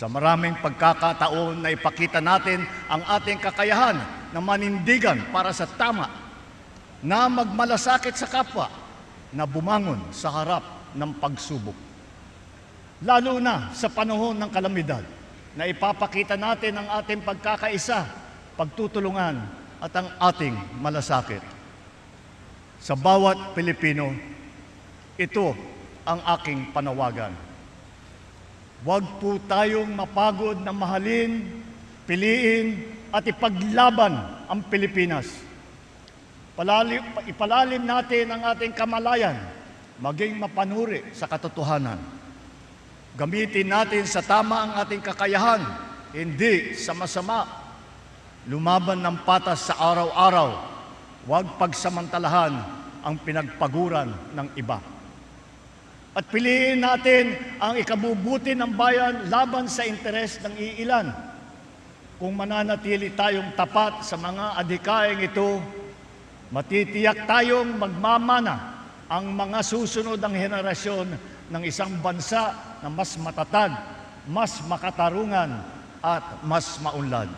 Sa maraming pagkakataon na ipakita natin ang ating kakayahan na manindigan para sa tama, na magmalasakit sa kapwa, na bumangon sa harap ng pagsubok. Lalo na sa panahon ng kalamidad, na ipapakita natin ang ating pagkakaisa, pagtutulungan at ang ating malasakit. Sa bawat Pilipino, ito ang aking panawagan. Huwag po tayong mapagod na mahalin, piliin at ipaglaban ang Pilipinas. Ipalalim natin ang ating kamalayan, maging mapanuri sa katotohanan. Gamitin natin sa tama ang ating kakayahan, hindi sa masama. Lumaban ng patas sa araw-araw, huwag pagsamantalahan ang pinagpaguran ng iba. At piliin natin ang ikabubuti ng bayan laban sa interes ng iilan. Kung mananatili tayong tapat sa mga adhikaing ito, matitiyak tayong magmamana ang mga susunod ng henerasyon ng isang bansa na mas matatag, mas makatarungan at mas maunlad.